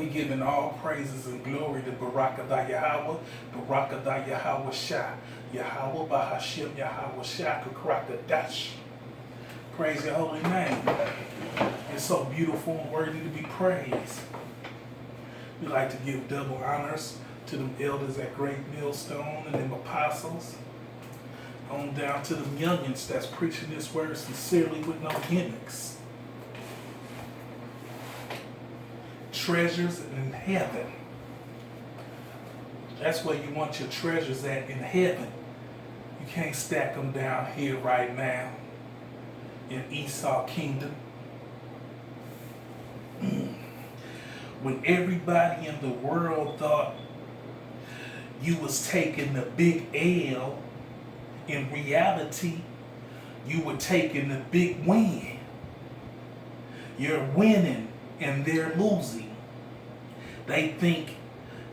We giving all praises and glory to Barakatah Yahweh, Barakatah Yahweh Shah, Yahweh Bahashim Yahweh Shah Kakrakadash. Praise your holy name. It's so beautiful and worthy to be praised. We like to give double honors to them elders at Great Millstone and them apostles. On down to them youngins that's preaching this word sincerely with no gimmicks. Treasures in heaven. That's where you want your treasures at, in heaven. You can't stack them down here right now in Esau kingdom. When everybody in the world thought you was taking the big L, in reality, you were taking the big win. You're winning and they're losing. They think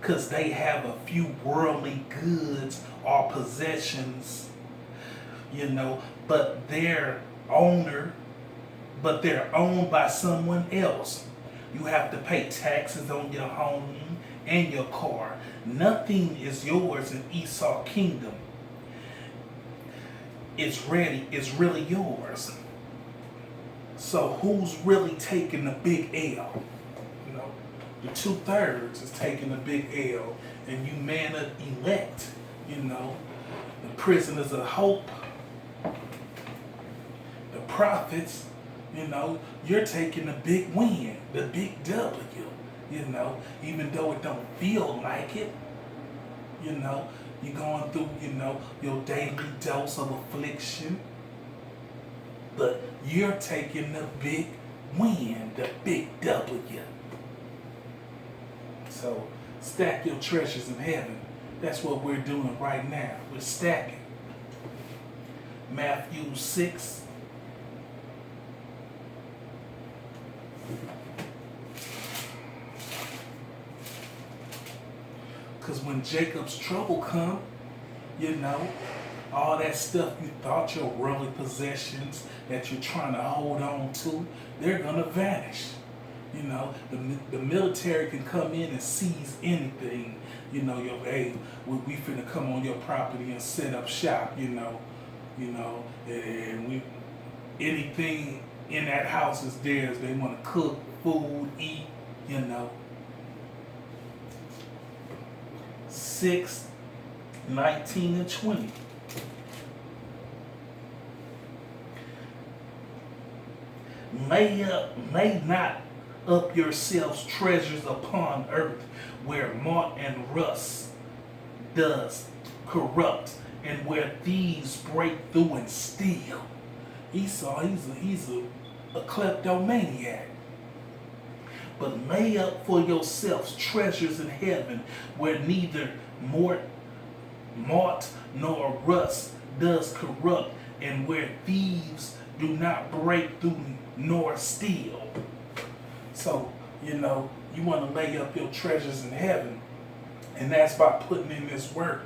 because they have a few worldly goods or possessions, but they're owned by someone else. You have to pay taxes on your home and your car. Nothing is yours in Esau kingdom. It's really yours. So who's really taking the big L? The 2/3 is taking the big L, and you man of elect, the prisoners of hope, the prophets, you're taking the big win, the big W, even though it don't feel like it, you're going through, your daily dose of affliction, but you're taking the big win, the big W. So stack your treasures in heaven. That's what we're doing right now. We're stacking. Matthew 6. Because when Jacob's trouble come, all that stuff you thought your worldly possessions that you're trying to hold on to, they're going to vanish. The military can come in and seize anything. We finna come on your property and set up shop, and anything in that house is theirs. They want to cook, food, eat, 6, 19, and 20. Lay not up yourselves treasures upon earth, where moth and rust does corrupt, and where thieves break through and steal. Esau, he's a kleptomaniac. But lay up for yourselves treasures in heaven, where neither moth nor rust does corrupt, and where thieves do not break through nor steal. So, you want to lay up your treasures in heaven, and that's by putting in this work,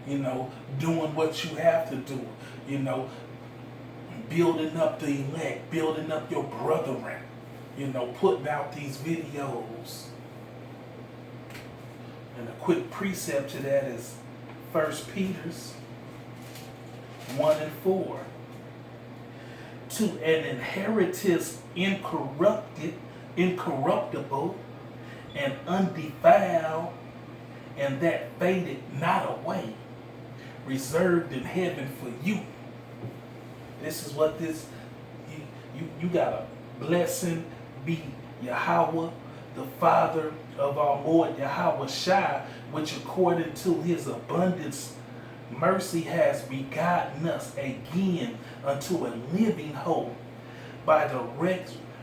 doing what you have to do, building up the elect, building up your brethren, putting out these videos. And a quick precept to that is 1 Peter 1 and 4. To an inheritance incorruptible and undefiled, and that faded not away, reserved in heaven for you. This is what you got a blessing be Yahweh, the Father of our Lord Yahweh Shai, which according to his abundance mercy has begotten us again unto a living hope by the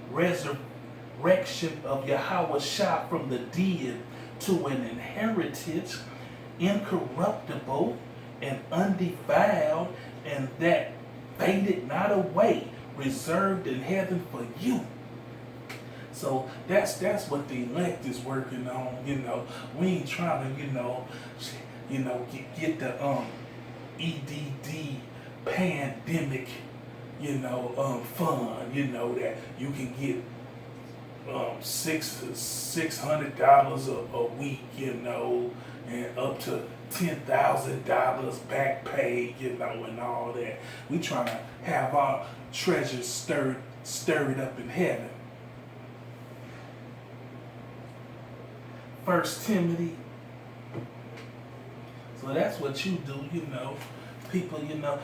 resurrection of Yahweh Shai from the dead, to an inheritance incorruptible and undefiled, and that faded not away, reserved in heaven for you. So that's what the elect is working on. We ain't trying to get the EDD pandemic fund, that you can get $600 a week, you know, and up to $10,000 back pay, you know, and all that. We trying to have our treasures stirred up in heaven. 1 Timothy. So that's what you do, you know. People, you know,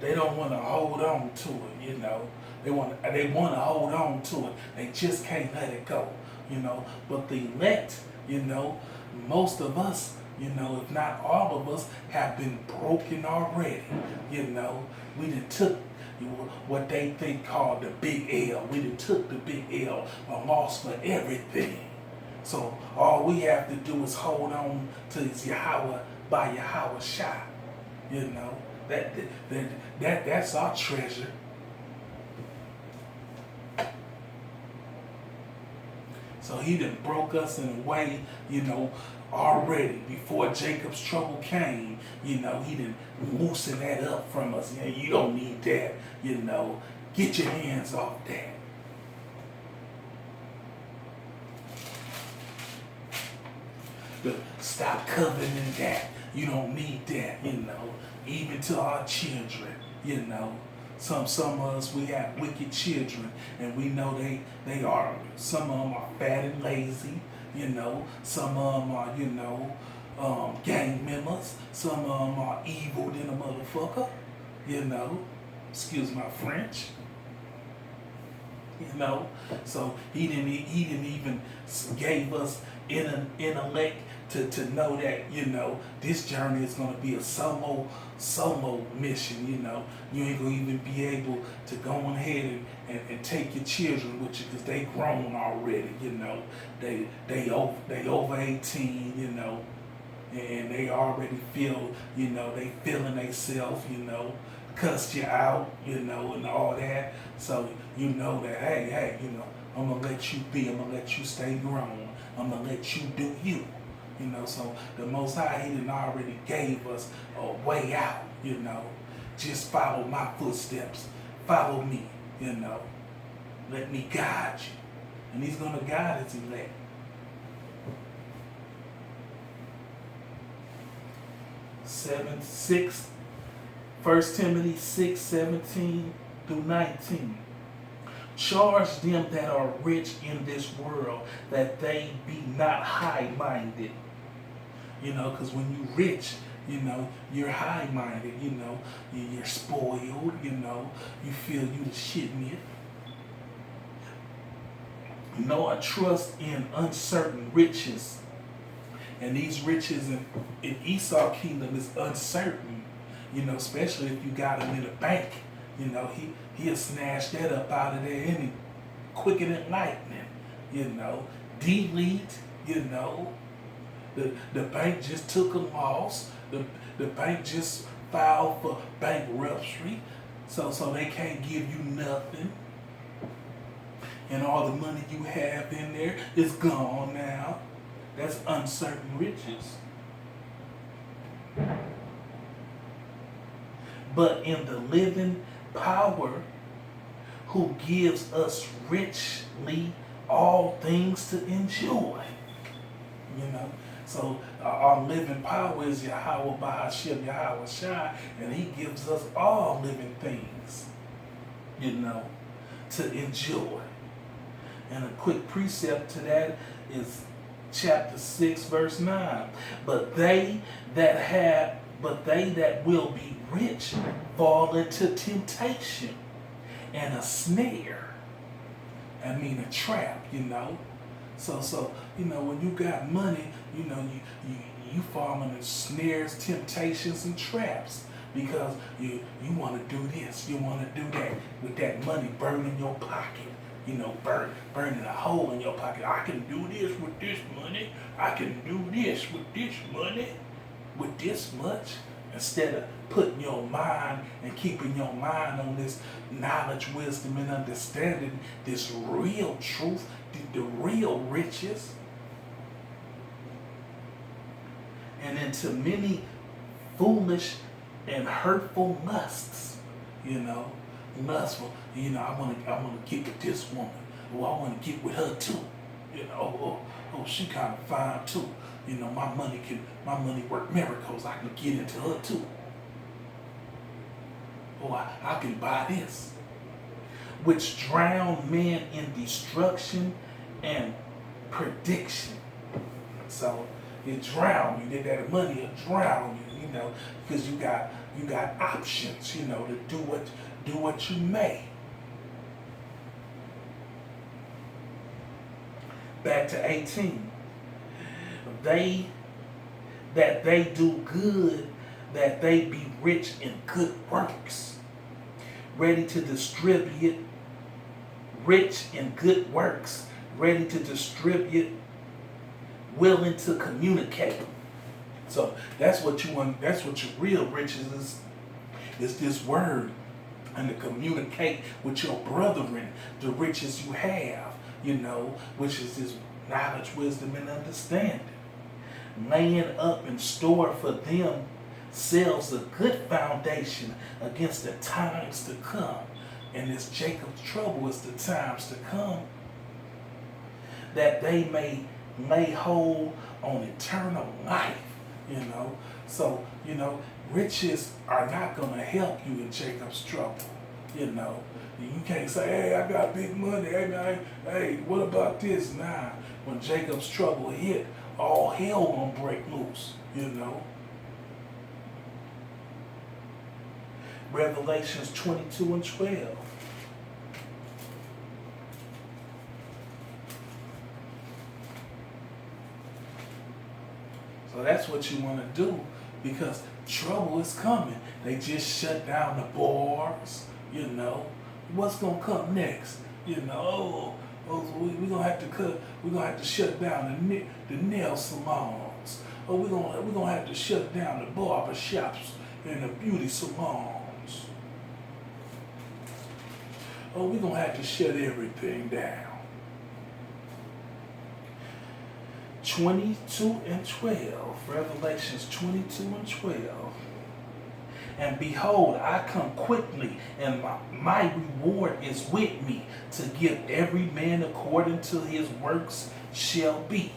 they don't want to hold on to it, you know. They want to hold on to it. They just can't let it go, you know. But the elect, you know, most of us, you know, if not all of us, have been broken already, you know. We done took what they think called the big L. We done took the big L, a loss for everything. So all we have to do is hold on to his Yahweh by Yahweh Shai. You know, that's our treasure. So he done broke us in a way, you know, already. Before Jacob's trouble came, you know, he done loosened that up from us. You know, you don't need that, you know. Get your hands off that. But stop coveting that. You don't need that, you know. Even to our children, you know. Some of us, we have wicked children, and we know they are. Some of them are fat and lazy, you know. Some of them are, you know, gang members. Some of them are evil than a motherfucker, you know. Excuse my French. You know, so he didn't even gave us intellect to know that, you know, this journey is going to be a solo mission. You know, you ain't gonna even be able to go ahead and take your children with you because they grown already. You know, they over 18. You know, and they already feel, you know, they feeling themselves. You know, cussed you out, you know, and all that. So you know that, hey, you know, I'm gonna let you be. I'm gonna let you stay grown. I'm gonna let you do you. You know, so the Most High, he done already gave us a way out, you know. Just follow my footsteps. Follow me, you know. Let me guide you. And he's going to guide his elect. First Timothy 6:17-19. Charge them that are rich in this world that they be not high-minded. You know, because when you're rich, you know, you're high-minded, you know, you're spoiled, you know, you feel you the shit, man. Nor trust in uncertain riches. And these riches in Esau kingdom is uncertain, you know, especially if you got them in a bank. You know, he'll snatch that up out of there any quicker than lightning, you know. Delete, you know. The bank just took a loss. The bank just filed for bankruptcy. So they can't give you nothing. And all the money you have in there is gone now. That's uncertain riches. But in the living power, who gives us richly all things to enjoy. You know, so our living power is Yahweh Bahashim, Yahweh Shai, and he gives us all living things, you know, to enjoy. And a quick precept to that is chapter 6, verse 9. But they that will be rich fall into temptation and a snare. I mean a trap, you know. So you know, when you got money, you know, you fall into snares, temptations, and traps because you want to do this, you want to do that with that money burning your pocket. You know, burning a hole in your pocket. I can do this with this money. I can do this with this money, with this much. Instead of putting your mind and keeping your mind on this knowledge, wisdom, and understanding, this real truth, the real riches. And into many foolish and hurtful lusts, you know. Lustful, you know, I want to get with this woman. oh, I want to get with her too. You know, oh, she kind of fine too. You know, my money work miracles. I can get into her too. Oh, I can buy this. Which drown men in destruction and prediction. So it drown you. That money will drown you, you know, because you got options, you know, to do what you may. Back to 18. They do good, that they be rich in good works, ready to distribute, rich in good works, ready to distribute, willing to communicate. So that's what you want. That's what your real riches is this word, and to communicate with your brethren the riches you have, you know, which is this knowledge, wisdom, and understanding. Laying up and store for themselves a good foundation against the times to come. And this Jacob's trouble is the times to come, that they may lay hold on eternal life, you know. So, you know, riches are not going to help you in Jacob's trouble, you know. You can't say, hey, I got big money, hey, man, hey, what about this? Nah, when Jacob's trouble hit, all hell gonna break loose, you know. Revelations 22 and 12. So that's what you want to do, because trouble is coming. They just shut down the bars, you know. What's gonna come next? You know, we're gonna have to cut. We're gonna have to shut down the nail salons. Or we're gonna have to shut down the barber shops and the beauty salons. Or we're gonna have to shut everything down. 22 and 12, Revelations 22 and 12. And behold, I come quickly, and my reward is with me, to give every man according to his works shall be.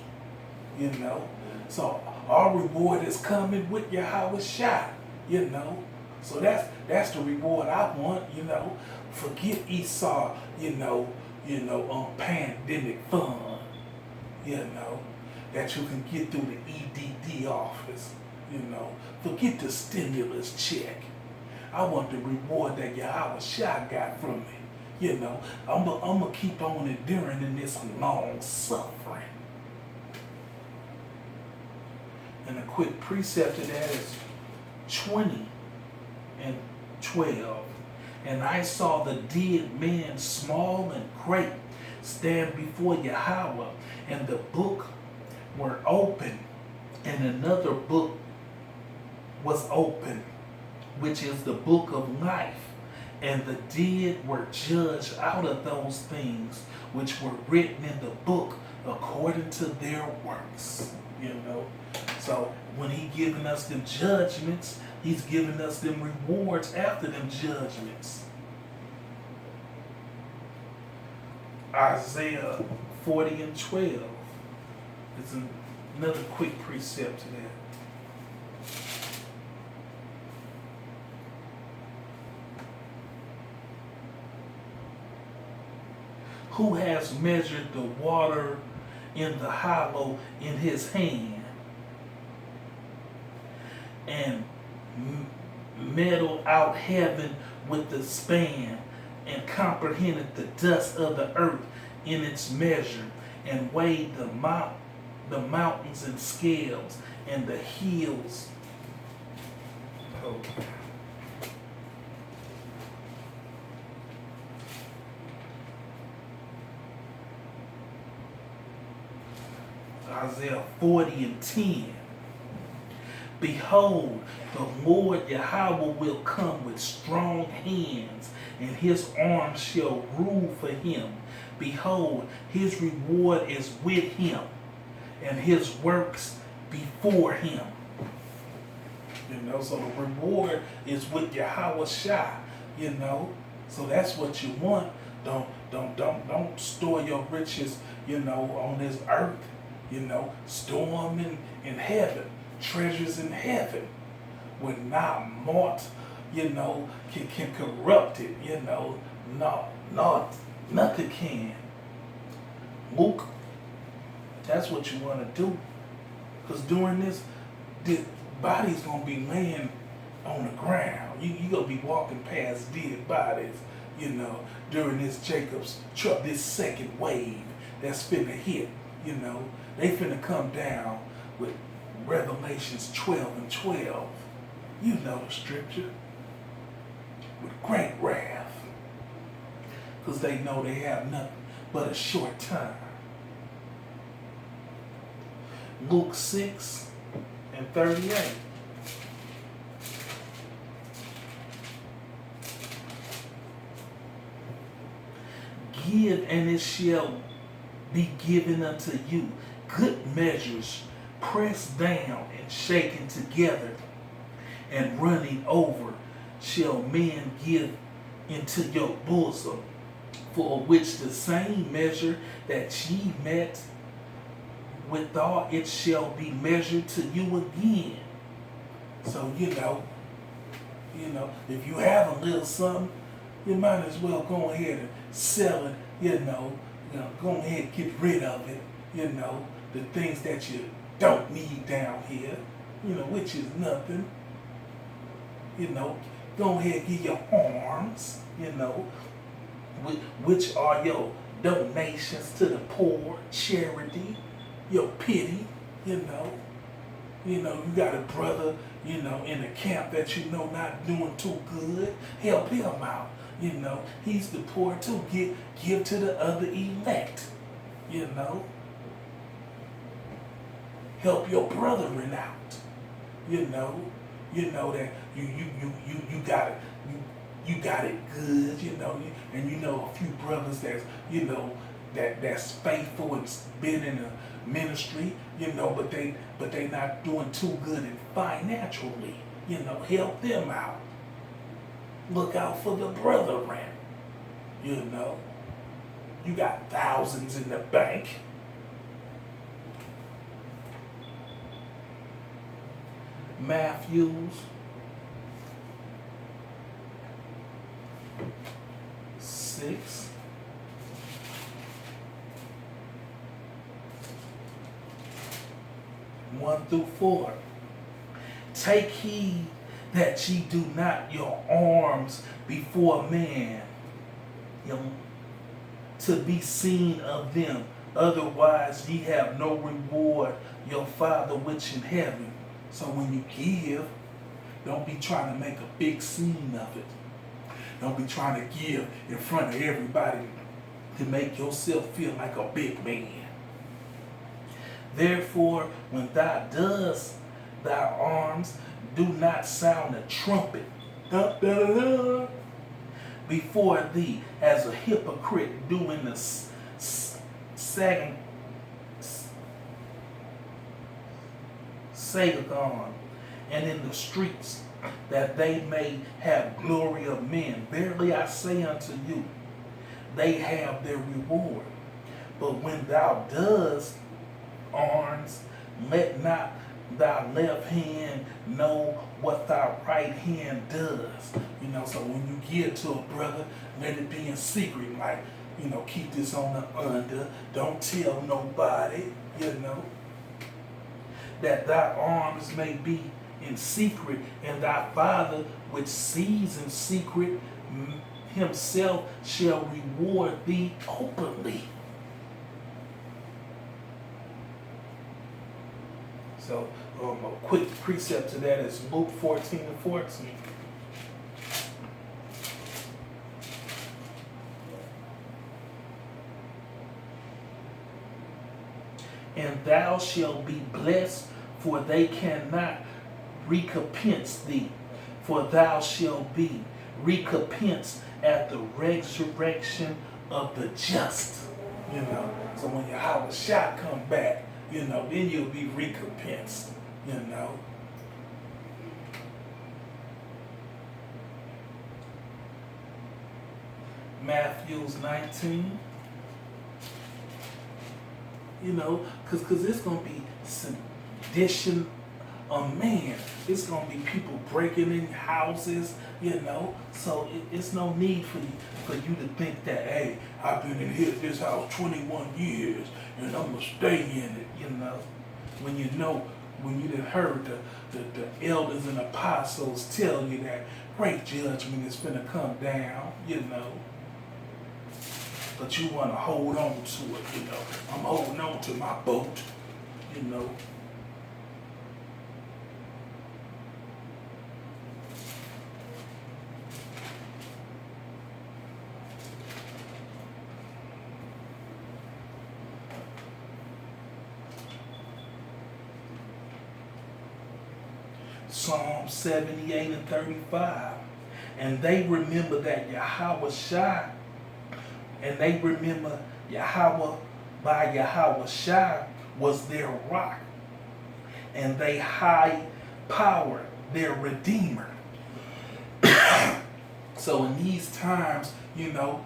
You know? So our reward is coming with Yahweh Shai, you know? So that's the reward I want, you know. Forget Esau, you know, pandemic fund, you know, that you can get through the EDD office. You know, forget the stimulus check. I want the reward that Yahweh Shai got from me. You know, I'm gonna keep on enduring in this long suffering. And a quick precept to that is 20 and 12. And I saw the dead man, small and great, stand before Yahweh, and the book were open, and another book was open, which is the book of life, and the dead were judged out of those things which were written in the book according to their works. You know, so when he giving us them judgments, he's giving us them rewards after them judgments. Isaiah 40 and 12 is another quick precept to that. Who has measured the water in the hollow in his hand, and measured out heaven with the span, and comprehended the dust of the earth in its measure, and weighed the mountains in scales, and the hills. Isaiah 40 and 10. Behold, the Lord Yahweh will come with strong hands, and his arm shall rule for him. Behold, his reward is with him, and his works before him. You know, so the reward is with Yahweh Shai, you know. So that's what you want. Don't store your riches, on this earth. Store them in heaven, treasures in heaven, where not moth, can corrupt it. Nothing can. Luke, that's what you want to do. Because during this, the body's going to be laying on the ground. You going to be walking past dead bodies, during this Jacob's trouble, this second wave that's finna hit. They finna come down with Revelations 12 and 12. You know the scripture. With great wrath. Because they know they have nothing but a short time. Luke 6 and 38. Give, and it shall be given unto you. Good measures, pressed down and shaken together, and running over, shall men give into your bosom. For which the same measure that ye met withal, it shall be measured to you again. So, if you have a little something, you might as well go ahead and sell it, go ahead and get rid of it, the things that you don't need down here, which is nothing. Go ahead and give your arms, which are your donations to the poor, charity, your pity, you got a brother, in the camp that not doing too good, help him out. He's the poor too. Give to the other elect. Help your brethren out. That you got it. You got it good. And a few brothers that's that's faithful and been in the ministry. But they not doing too good in financially. Help them out. Look out for the brethren. You got thousands in the bank. Matthews 6. One through 4. Take heed that ye do not your arms before man, to be seen of them. Otherwise ye have no reward your Father which in heaven. So when you give, don't be trying to make a big scene of it. Don't be trying to give in front of everybody to make yourself feel like a big man. Therefore, when thou dost thy arms, do not sound a trumpet before thee, as a hypocrite doing the synagogue and in the streets, that they may have glory of men. Verily I say unto you, they have their reward. But when thou dost arms, let not thy left hand know what thy right hand does. So when you give to a brother, let it be in secret, like, keep this on the under, don't tell nobody, that thy arms may be in secret, and thy Father which sees in secret himself shall reward thee openly. So a quick precept to that is Luke 14 and 14. And thou shalt be blessed, for they cannot recompense thee, for thou shalt be recompensed at the resurrection of the just. So when your house shot come back, then you'll be recompensed, Matthews 19. You know, because it's going to be sedition of man. It's going to be people breaking in houses, you know. So it's no need for you to think that, hey, I've been in here this house 21 years and I'm going to stay in it, you know. When you done heard the elders and apostles tell you that great judgment is finna come down, you know. But you want to hold on to it, you know. I'm holding on to my boat, you know. Psalm 78 and 35. And they remember that Yahweh Shai, and they remember Yahweh by Yahweh Shai was their rock, and they high power their redeemer. So in these times, you know,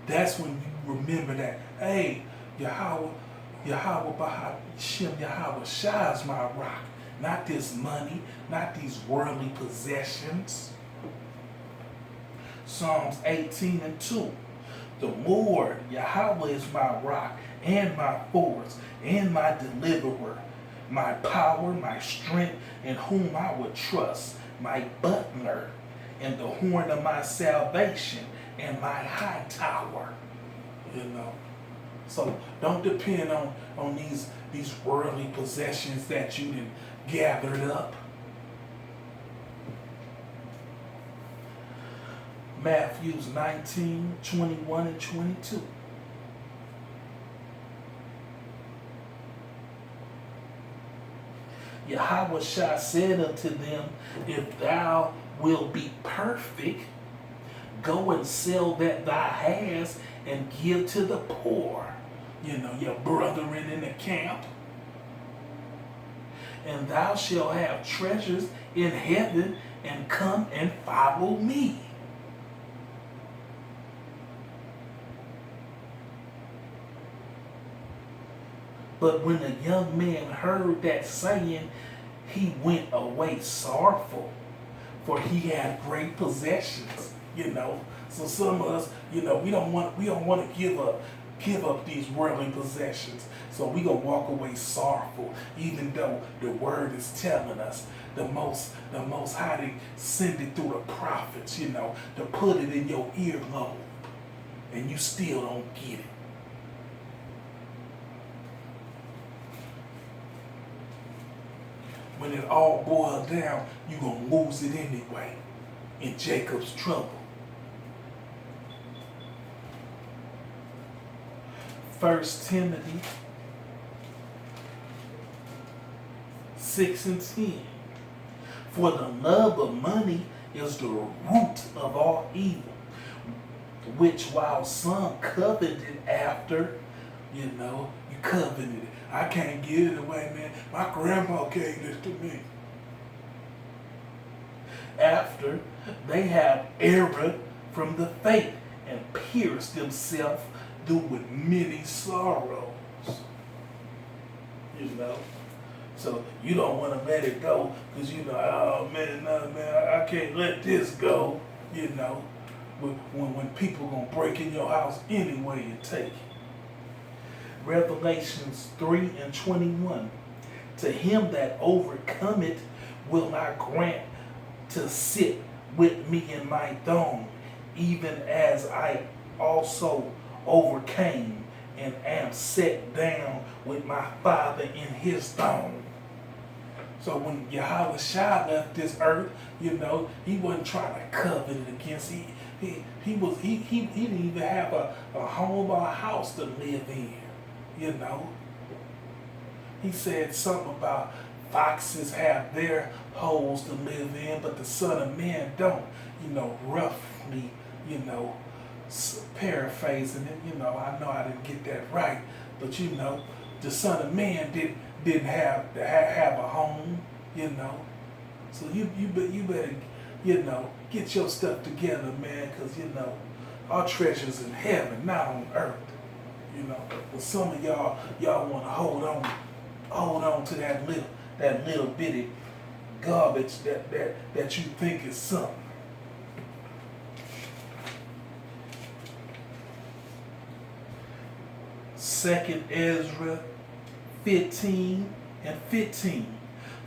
that's when you remember that, hey, Yahweh Bahashem, Yahweh Shai is my rock. Not this money, not these worldly possessions. Psalms 18 and 2. The Lord, Yahweh, is my rock and my force and my deliverer, my power, my strength, in whom I would trust, my butler, and the horn of my salvation, and my high tower. You know. So don't depend on these worldly possessions that you done gathered up. Matthews 19, 21 and 22. Yahweh Shai said unto them, if thou wilt be perfect, go and sell that thou hast and give to the poor. You know, your brethren in the camp. And thou shalt have treasures in heaven, and come and follow me. But when the young man heard that saying, he went away sorrowful, for he had great possessions. You know, so some of us, you know, we don't want to give up these worldly possessions. So we gonna walk away sorrowful, even though the word is telling us the most high to send it through the prophets, you know, to put it in your earlobe, and you still don't get it. When it all boils down, you gonna lose it anyway. In Jacob's trouble. 1 Timothy 6 and 10. For the love of money is the root of all evil, which while some coveted after, you know, you coveted it. I can't give it away, man. My grandpa gave this to me. After they have erred from the faith and pierced themselves through with many sorrows. You know? So you don't want to let it go because you know, oh man, no, man, I can't let this go. You know? When people going to break in your house anyway and take it. Revelations 3 and 21. To him that overcometh will I grant to sit with me in my throne, even as I also overcame and am set down with my Father in his throne. So when Yahweh Shai left this earth, you know, he wasn't trying to covet it against. He didn't even have a home or a house to live in. You know, he said something about foxes have their holes to live in, but the Son of Man don't. You know, roughly, you know, paraphrasing it. You know I didn't get that right, but you know, the Son of Man didn't have a home. You know, so you better, you know, get your stuff together, man, because you know, Our treasures in heaven, not on earth. You know, but some of y'all want to hold on to that little bitty garbage that you think is something. Second Ezra 15:15.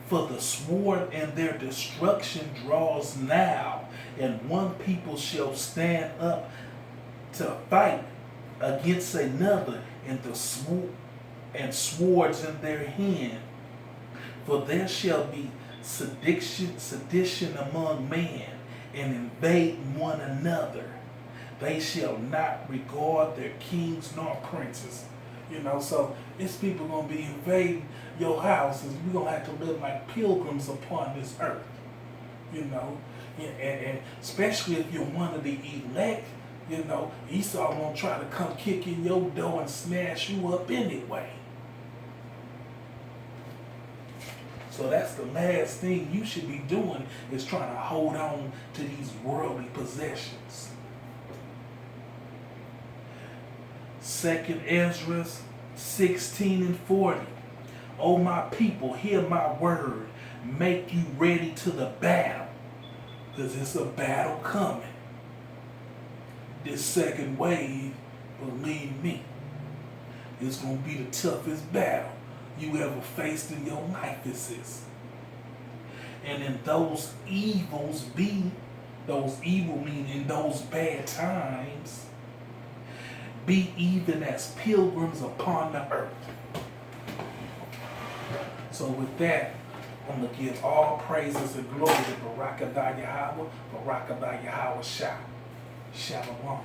For the sword and their destruction draws now, and one people shall stand up to fight against another, and swords in their hand. For there shall be sedition among men, and invade one another. They shall not regard their kings nor princes. You know, so it's people gonna be invading your houses. We're gonna have to live like pilgrims upon this earth. You know, and especially if you're one of the elect, you know, Esau gonna try to come kick in your door and smash you up anyway. So that's the last thing you should be doing, is trying to hold on to these worldly possessions. Second Ezra 16:40. O my people, hear my word. Make you ready to the battle, because it's a battle coming. This second wave, believe me, it's going to be the toughest battle you ever faced in your life. This is. And in those evil meaning those bad times, be even as pilgrims upon the earth. So with that, I'm going to give all praises and glory to Barak Abba Yahweh, Barak Abba Yahweh Shah. Shalom.